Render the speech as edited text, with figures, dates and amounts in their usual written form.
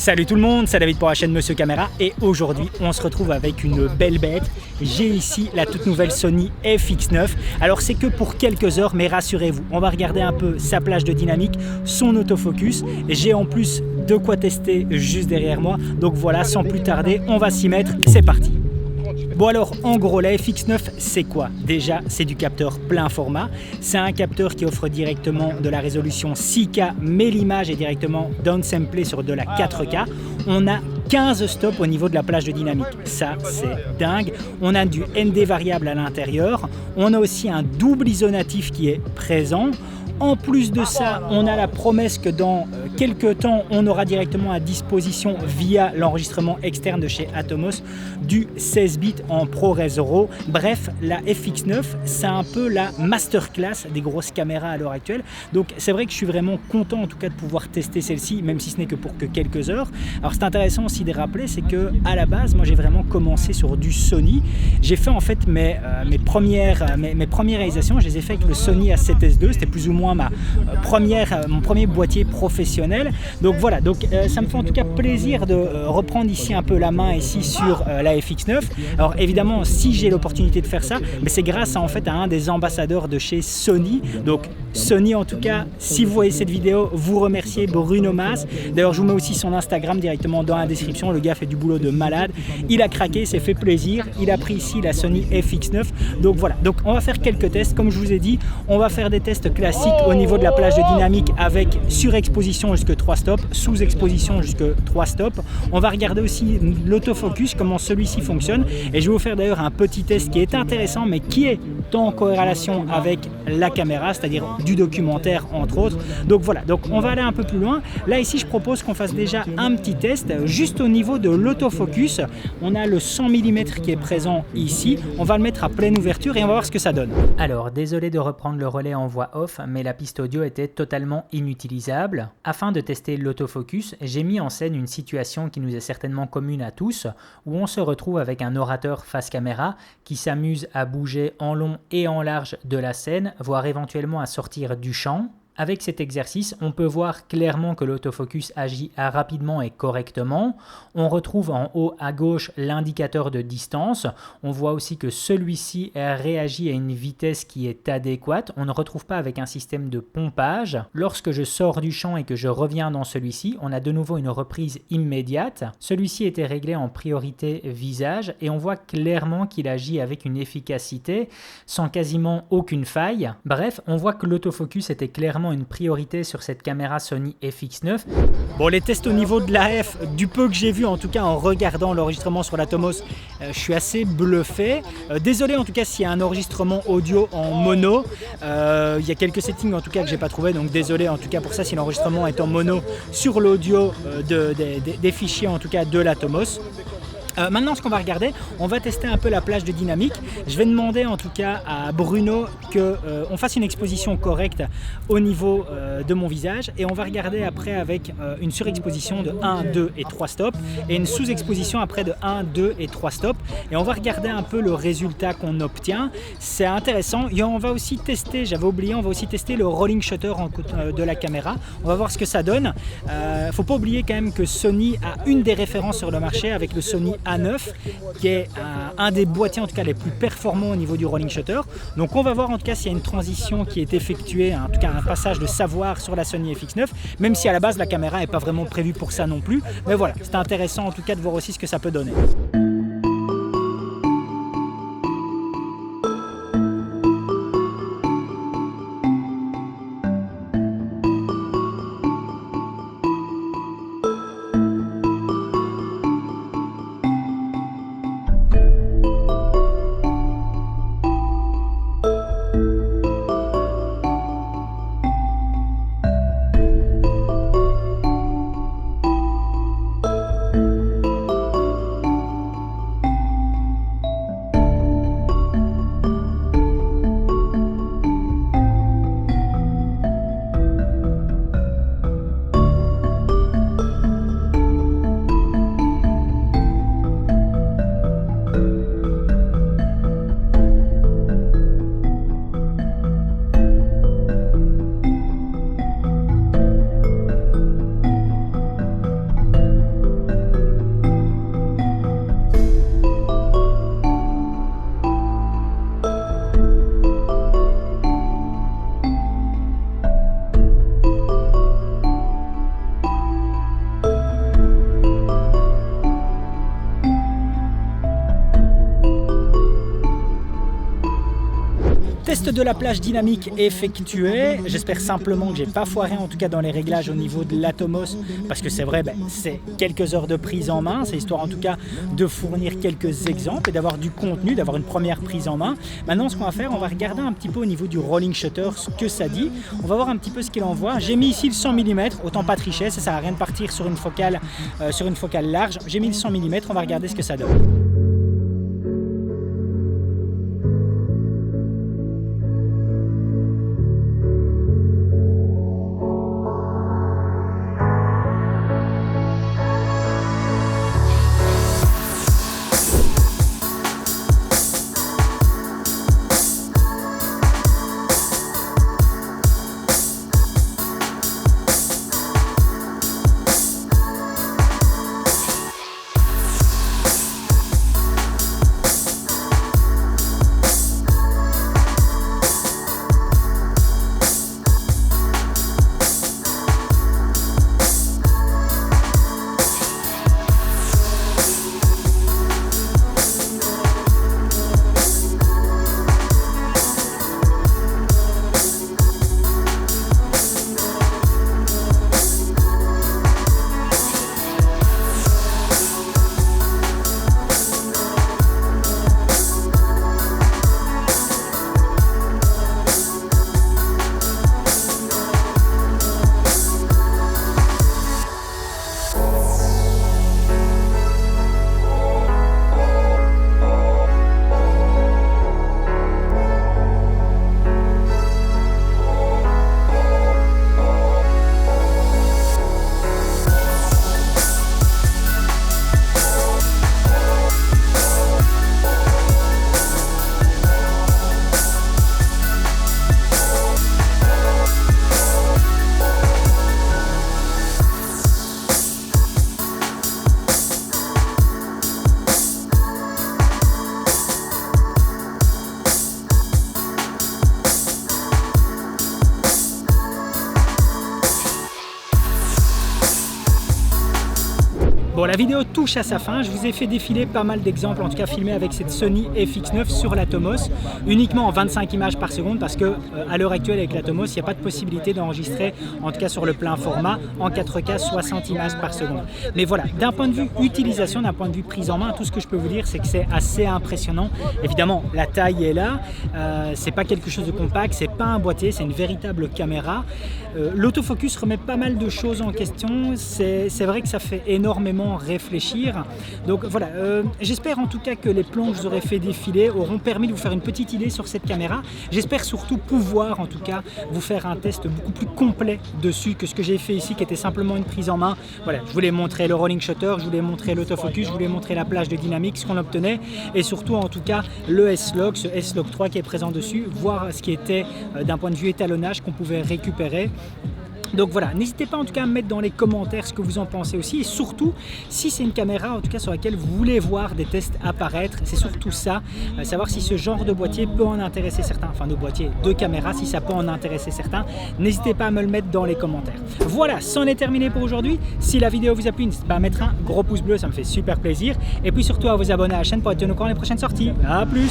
Salut tout le monde, c'est David pour la chaîne Monsieur Caméra et aujourd'hui on se retrouve avec une belle bête. J'ai ici la toute nouvelle Sony FX9. Alors c'est que pour quelques heures mais rassurez-vous, on va regarder un peu sa plage de dynamique, son autofocus. J'ai en plus de quoi tester juste derrière moi. Donc voilà, sans plus tarder, on va s'y mettre, c'est parti. Bon alors, en gros, la FX9, c'est quoi? Déjà, c'est du capteur plein format. C'est un capteur qui offre directement de la résolution 6K, mais l'image est directement downsamplée sur de la 4K. On a 15 stops au niveau de la plage de dynamique. Ça, c'est dingue. On a du ND variable à l'intérieur. On a aussi un double ISO natif qui est présent. En plus de ça, on a la promesse que dans quelques temps, on aura directement à disposition via l'enregistrement externe de chez Atomos du 16 bits en ProRes RAW. Bref, la FX9, c'est un peu la masterclass des grosses caméras à l'heure actuelle. Donc c'est vrai que je suis vraiment content en tout cas de pouvoir tester celle-ci, même si ce n'est que pour quelques heures. Alors c'est intéressant aussi de rappeler, c'est que à la base, moi j'ai vraiment commencé sur du Sony. J'ai fait en fait mes premières réalisations, je les ai fait avec le Sony A7S II, c'était plus ou moins mon premier boîtier professionnel. Donc voilà, ça me fait en tout cas plaisir de reprendre ici un peu la main ici sur la FX9. Alors évidemment, si j'ai l'opportunité de faire ça, mais c'est grâce à un des ambassadeurs de chez Sony. Donc Sony en tout cas, si vous voyez cette vidéo, vous remerciez Bruno Mas. D'ailleurs, je vous mets aussi son Instagram directement dans la description. Le gars fait du boulot de malade. Il a craqué, s'est fait plaisir. Il a pris ici la Sony FX9. Donc voilà, donc on va faire quelques tests. Comme je vous ai dit, on va faire des tests classiques au niveau de la plage de dynamique avec surexposition jusque 3 stops, sous-exposition jusque 3 stops. On va regarder aussi l'autofocus, comment celui-ci fonctionne. Et je vais vous faire d'ailleurs un petit test qui est intéressant, mais qui est en corrélation avec la caméra, c'est-à-dire du documentaire entre autres. Donc voilà, donc on va aller un peu plus loin. Là ici, je propose qu'on fasse déjà un petit test juste au niveau de l'autofocus. On a le 100 mm qui est présent ici. On va le mettre à pleine ouverture et on va voir ce que ça donne. Alors, désolé de reprendre le relais en voix off, mais la piste audio était totalement inutilisable. Afin de tester l'autofocus, j'ai mis en scène une situation qui nous est certainement commune à tous, où on se retrouve avec un orateur face caméra qui s'amuse à bouger en long et en large de la scène, voire éventuellement à sortir du champ. Avec cet exercice, on peut voir clairement que l'autofocus agit rapidement et correctement. On retrouve en haut à gauche l'indicateur de distance. On voit aussi que celui-ci réagit à une vitesse qui est adéquate. On ne retrouve pas avec un système de pompage. Lorsque je sors du champ et que je reviens dans celui-ci, on a de nouveau une reprise immédiate. Celui-ci était réglé en priorité visage et on voit clairement qu'il agit avec une efficacité sans quasiment aucune faille. Bref, on voit que l'autofocus était clairement une priorité sur cette caméra Sony FX9. Bon, les tests au niveau de l'AF, du peu que j'ai vu en tout cas en regardant l'enregistrement sur l'Atomos, je suis assez bluffé. Désolé en tout cas s'il y a un enregistrement audio en mono. Il y a quelques settings en tout cas que j'ai pas trouvé, donc désolé en tout cas pour ça si l'enregistrement est en mono sur l'audio des fichiers en tout cas de l'Atomos. Maintenant, ce qu'on va regarder, on va tester un peu la plage de dynamique. Je vais demander en tout cas à Bruno qu'on fasse une exposition correcte au niveau de mon visage et on va regarder après avec une surexposition de 1, 2 et 3 stops et une sous-exposition après de 1, 2 et 3 stops et on va regarder un peu le résultat qu'on obtient. C'est intéressant et on va aussi tester, j'avais oublié, on va aussi tester le rolling shutter de la caméra. On va voir ce que ça donne. Faut pas oublier quand même que Sony a une des références sur le marché avec le Sony A9 qui est un des boîtiers en tout cas les plus performants au niveau du rolling shutter. Donc on va voir en tout cas s'il y a une transition qui est effectuée, en tout cas un passage de savoir sur la Sony FX9, même si à la base la caméra n'est pas vraiment prévue pour ça non plus. Mais voilà, c'est intéressant en tout cas de voir aussi ce que ça peut donner. test de la plage dynamique effectué. J'espère simplement que j'ai pas foiré en tout cas dans les réglages au niveau de l'Atomos, parce que c'est vrai, c'est quelques heures de prise en main, c'est histoire en tout cas de fournir quelques exemples et d'avoir du contenu, d'avoir une première prise en main. Maintenant ce qu'on va faire, on va regarder un petit peu au niveau du rolling shutter ce que ça dit. On va voir un petit peu ce qu'il envoie. J'ai mis ici le 100 mm, autant pas tricher, ça sert à rien de partir sur une focale large. J'ai mis le 100 mm, on va regarder ce que ça donne. Bon, la vidéo touche à sa fin, je vous ai fait défiler pas mal d'exemples, en tout cas filmés avec cette Sony FX9 sur l'Atomos, uniquement en 25 images par seconde parce que à l'heure actuelle avec l'Atomos, il n'y a pas de possibilité d'enregistrer, en tout cas sur le plein format, en 4K 60 images par seconde. Mais voilà, d'un point de vue utilisation, d'un point de vue prise en main, tout ce que je peux vous dire, c'est que c'est assez impressionnant. Évidemment, la taille est là, c'est pas quelque chose de compact, c'est pas un boîtier, c'est une véritable caméra. L'autofocus remet pas mal de choses en question, c'est vrai que ça fait énormément réfléchir. Donc voilà, j'espère en tout cas que les plans que je vous aurais fait défiler auront permis de vous faire une petite idée sur cette caméra. J'espère surtout pouvoir en tout cas vous faire un test beaucoup plus complet dessus que ce que j'ai fait ici qui était simplement une prise en main. Voilà, je voulais montrer le rolling shutter, je voulais montrer l'autofocus, je voulais montrer la plage de dynamique, ce qu'on obtenait et surtout en tout cas le S-Log, ce S-Log 3 qui est présent dessus, voir ce qui était d'un point de vue étalonnage qu'on pouvait récupérer. Donc voilà, n'hésitez pas en tout cas à me mettre dans les commentaires ce que vous en pensez aussi et surtout si c'est une caméra en tout cas sur laquelle vous voulez voir des tests apparaître, c'est surtout ça, savoir si ce genre de boîtier peut en intéresser certains, enfin de boîtier, de caméra, si ça peut en intéresser certains, n'hésitez pas à me le mettre dans les commentaires. Voilà, c'en est terminé pour aujourd'hui. Si la vidéo vous a plu, n'hésitez pas à mettre un gros pouce bleu, ça me fait super plaisir et puis surtout à vous abonner à la chaîne pour être tenu au courant des prochaines sorties. A plus!